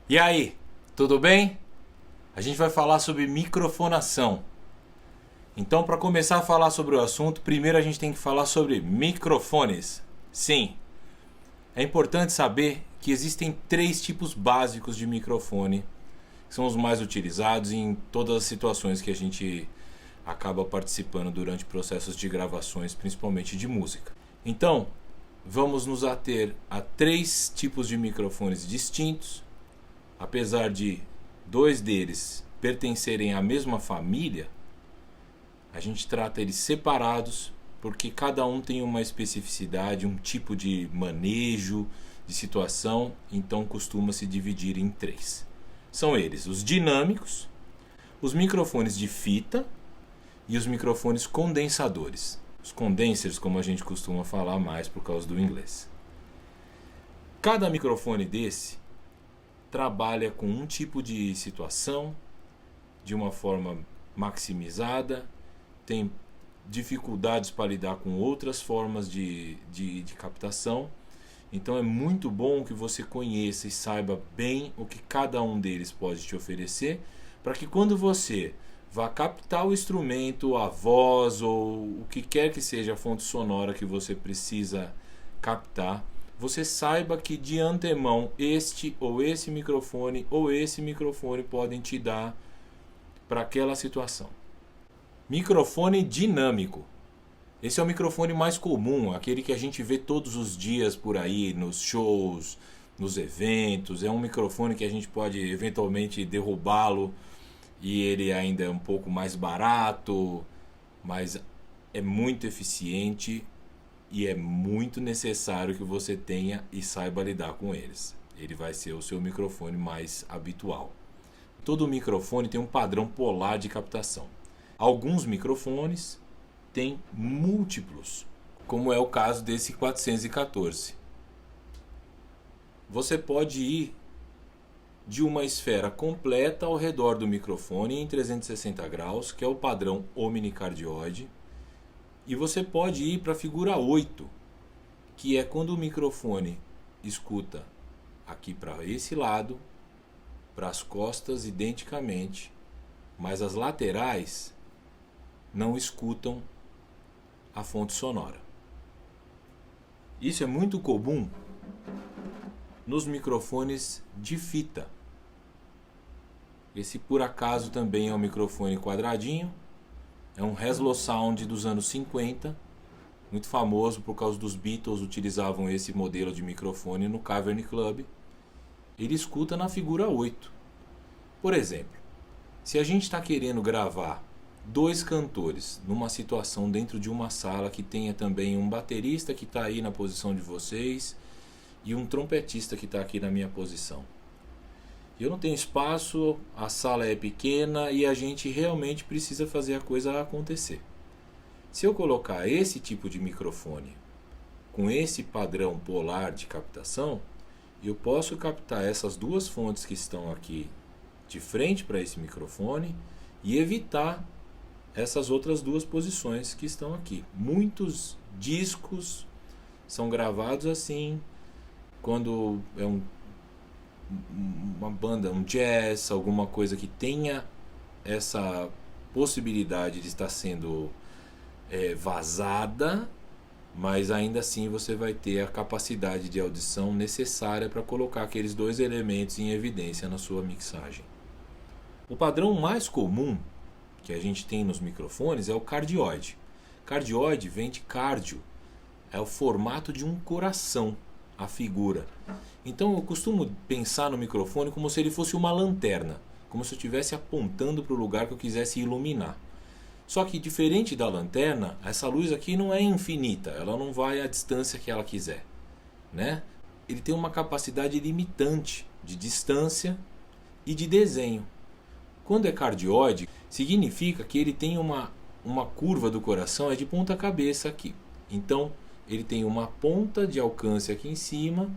E aí, tudo bem? A gente vai falar sobre microfonação. Então, para começar a falar sobre o assunto, primeiro a gente tem que falar sobre microfones. Sim, é importante saber que existem três tipos básicos de microfone, que são os mais utilizados em todas as situações que a gente acaba participando durante processos de gravações, principalmente de música. Então, vamos nos ater a três tipos de microfones distintos. Apesar de dois deles pertencerem à mesma família, a gente trata eles separados porque cada um tem uma especificidade, um tipo de manejo, de situação, então costuma se dividir em três. São eles os dinâmicos, os microfones de fita e os microfones condensadores. Os condensers, como a gente costuma falar mais por causa do inglês. Cada microfone desse trabalha com um tipo de situação de uma forma maximizada, tem dificuldades para lidar com outras formas de captação. Então é muito bom que você conheça e saiba bem o que cada um deles pode te oferecer, para que quando você vá captar o instrumento, a voz ou o que quer que seja a fonte sonora que você precisa captar, você saiba que de antemão este ou esse microfone podem te dar para aquela situação. Microfone dinâmico. Esse é o microfone mais comum, aquele que a gente vê todos os dias por aí, nos shows, nos eventos. É um microfone que a gente pode eventualmente derrubá-lo e ele ainda é um pouco mais barato, mas é muito eficiente e é muito necessário que você tenha e saiba lidar com eles. Ele vai ser o seu microfone mais habitual. Todo microfone tem um padrão polar de captação. Alguns microfones têm múltiplos, como é o caso desse 414. Você pode ir de uma esfera completa ao redor do microfone em 360 graus, que é o padrão omnicardioide. E você pode ir para a figura 8, que é quando o microfone escuta aqui para esse lado, para as costas identicamente, mas as laterais não escutam a fonte sonora. Isso é muito comum nos microfones de fita. Esse por acaso também é um microfone quadradinho. É um Heslow Sound dos anos 50, muito famoso por causa dos Beatles, utilizavam esse modelo de microfone no Cavern Club. Ele escuta na figura 8. Por exemplo, se a gente está querendo gravar dois cantores numa situação dentro de uma sala que tenha também um baterista que está aí na posição de vocês e um trompetista que está aqui na minha posição. Eu não tenho espaço, a sala é pequena e a gente realmente precisa fazer a coisa acontecer. Se eu colocar esse tipo de microfone com esse padrão polar de captação, eu posso captar essas duas fontes que estão aqui de frente para esse microfone e evitar essas outras duas posições que estão aqui. Muitos discos são gravados assim, quando é uma banda, um jazz, alguma coisa que tenha essa possibilidade de estar sendo vazada, mas ainda assim você vai ter a capacidade de audição necessária para colocar aqueles dois elementos em evidência na sua mixagem. O padrão mais comum que a gente tem nos microfones é o cardioide. Cardioide vem de cardio, é o formato de um coração, a figura. Então eu costumo pensar no microfone como se ele fosse uma lanterna, como se eu estivesse apontando para o lugar que eu quisesse iluminar. Só que diferente da lanterna, essa luz aqui não é infinita, ela não vai à distância que ela quiser, né? Ele tem uma capacidade limitante de distância e de desenho. Quando é cardioide, significa que ele tem uma curva do coração de ponta cabeça aqui. Então ele tem uma ponta de alcance aqui em cima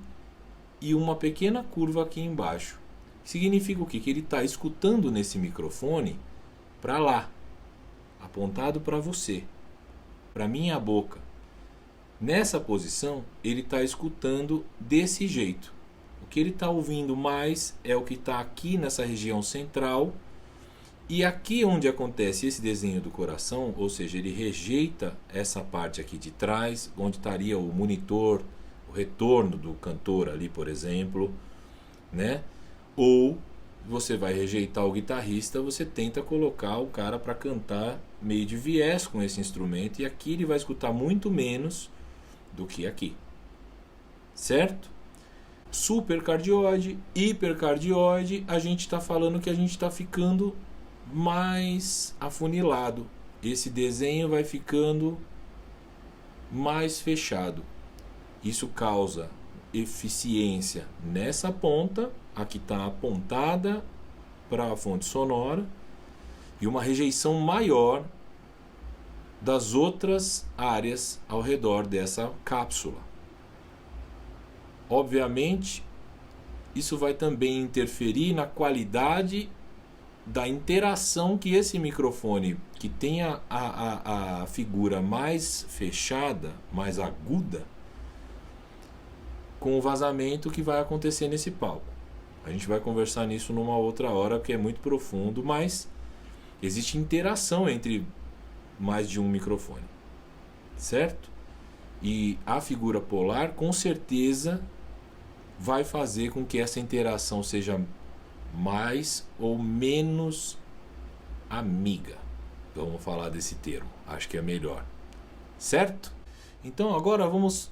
e uma pequena curva aqui embaixo. Significa o quê? Que ele está escutando nesse microfone para lá, apontado para você, para minha boca. Nessa posição, ele está escutando desse jeito. O que ele está ouvindo mais é o que está aqui nessa região central. E aqui onde acontece esse desenho do coração, ou seja, ele rejeita essa parte aqui de trás, onde estaria o monitor, o retorno do cantor ali, por exemplo, né? Ou você vai rejeitar o guitarrista, você tenta colocar o cara para cantar meio de viés com esse instrumento, e aqui ele vai escutar muito menos do que aqui, certo? Supercardioide, hipercardioide, a gente está falando que a gente está ficando mais afunilado. Esse desenho vai ficando mais fechado. Isso causa eficiência nessa ponta, aqui está apontada para a fonte sonora, e uma rejeição maior das outras áreas ao redor dessa cápsula. Obviamente, isso vai também interferir na qualidade da interação que esse microfone, que tem a figura mais fechada, mais aguda, com o vazamento que vai acontecer nesse palco. A gente vai conversar nisso numa outra hora, porque é muito profundo, mas existe interação entre mais de um microfone, certo? E a figura polar, com certeza, vai fazer com que essa interação seja mais ou menos amiga. Vamos falar desse termo, acho que é melhor, certo? Então agora vamos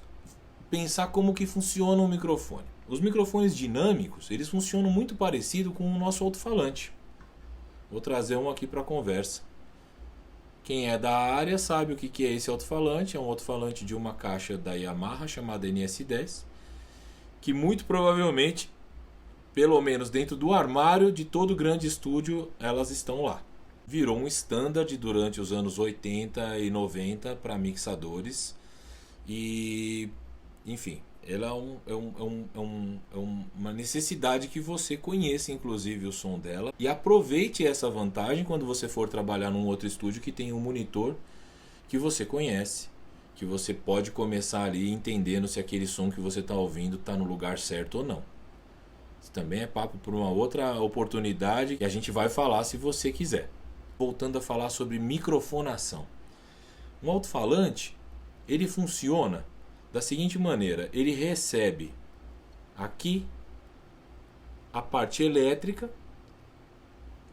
pensar como que funciona um microfone. Os microfones dinâmicos, eles funcionam muito parecido com o nosso alto-falante. Vou trazer um aqui para a conversa. Quem é da área sabe o que é esse alto-falante. É um alto-falante de uma caixa da Yamaha chamada NS10, que muito provavelmente, pelo menos dentro do armário de todo grande estúdio, elas estão lá. Virou um standard durante os anos 80 e 90 para mixadores. E, enfim, ela é uma necessidade que você conheça, inclusive, o som dela. E aproveite essa vantagem quando você for trabalhar num outro estúdio que tem um monitor que você conhece, que você pode começar ali entendendo se aquele som que você está ouvindo está no lugar certo ou não. Isso também é papo por uma outra oportunidade que a gente vai falar se você quiser. Voltando a falar sobre microfonação. Um alto-falante, ele funciona da seguinte maneira: ele recebe aqui a parte elétrica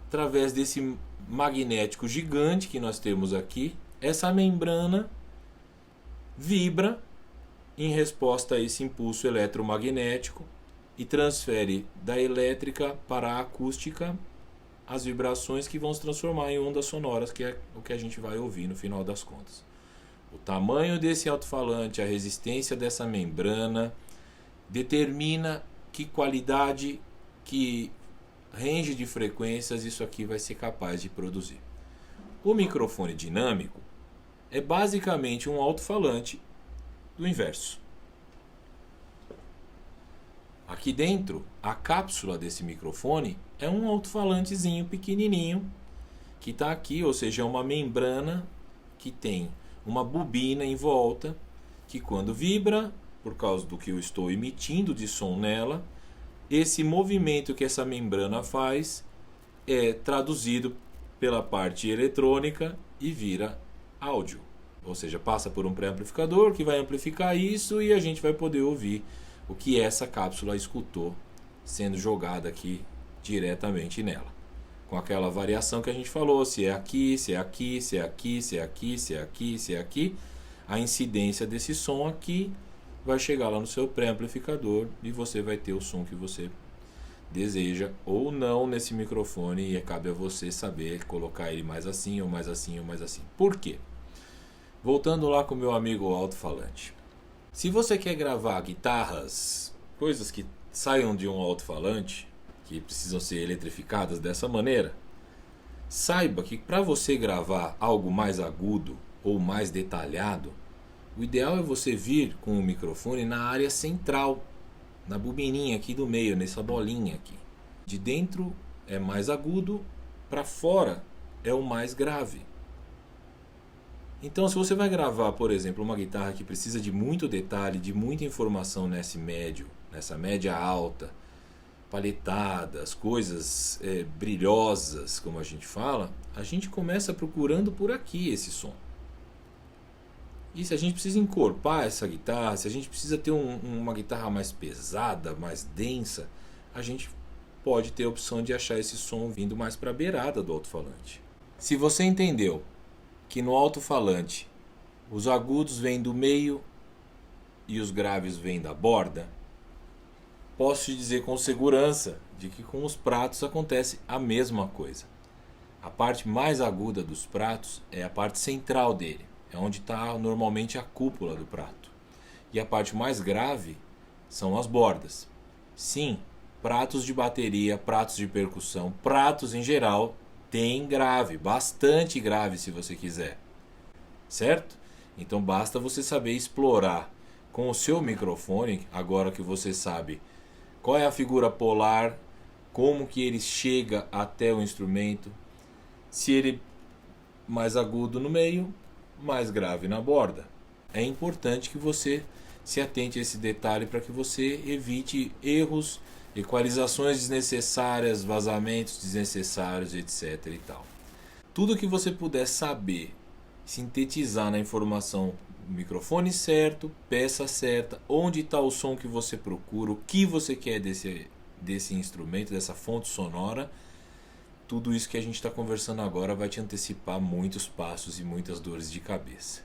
através desse magnético gigante que nós temos aqui. Essa membrana vibra em resposta a esse impulso eletromagnético e transfere da elétrica para a acústica as vibrações que vão se transformar em ondas sonoras, que é o que a gente vai ouvir no final das contas. O tamanho desse alto-falante, a resistência dessa membrana, determina que qualidade, que range de frequências isso aqui vai ser capaz de produzir. O microfone dinâmico é basicamente um alto-falante do inverso. Aqui dentro, a cápsula desse microfone é um alto-falantezinho pequenininho que está aqui, ou seja, é uma membrana que tem uma bobina em volta, que quando vibra, por causa do que eu estou emitindo de som nela, esse movimento que essa membrana faz é traduzido pela parte eletrônica e vira áudio. Ou seja, passa por um pré-amplificador que vai amplificar isso e a gente vai poder ouvir o que essa cápsula escutou sendo jogada aqui diretamente nela. Com aquela variação que a gente falou, se é aqui, se é aqui, se é aqui, se é aqui, se é aqui, se é aqui, a incidência desse som aqui vai chegar lá no seu pré-amplificador e você vai ter o som que você deseja ou não nesse microfone, e cabe a você saber colocar ele mais assim, ou mais assim, ou mais assim. Por quê? Voltando lá com o meu amigo alto-falante. Se você quer gravar guitarras, coisas que saiam de um alto-falante, que precisam ser eletrificadas dessa maneira, saiba que para você gravar algo mais agudo ou mais detalhado, o ideal é você vir com o microfone na área central, na bobininha aqui do meio, nessa bolinha aqui. De dentro é mais agudo, para fora é o mais grave. Então, se você vai gravar, por exemplo, uma guitarra que precisa de muito detalhe, de muita informação nesse médio, nessa média alta, palhetadas, coisas brilhosas, como a gente fala, a gente começa procurando por aqui esse som. E se a gente precisa encorpar essa guitarra, se a gente precisa ter uma guitarra mais pesada, mais densa, a gente pode ter a opção de achar esse som vindo mais para a beirada do alto-falante. Se você entendeu que no alto-falante os agudos vêm do meio e os graves vêm da borda, posso te dizer com segurança de que com os pratos acontece a mesma coisa. A parte mais aguda dos pratos é a parte central dele, é onde está normalmente a cúpula do prato. E a parte mais grave são as bordas. Sim, pratos de bateria, pratos de percussão, pratos em geral tem grave, bastante grave se você quiser, certo? Então basta você saber explorar com o seu microfone, agora que você sabe qual é a figura polar, como que ele chega até o instrumento, se ele mais agudo no meio, mais grave na borda. É importante que você se atente a esse detalhe para que você evite erros, equalizações desnecessárias, vazamentos desnecessários, etc. e tal. Tudo que você puder saber, sintetizar na informação, microfone certo, peça certa, onde está o som que você procura, o que você quer desse instrumento, dessa fonte sonora, tudo isso que a gente está conversando agora vai te antecipar muitos passos e muitas dores de cabeça.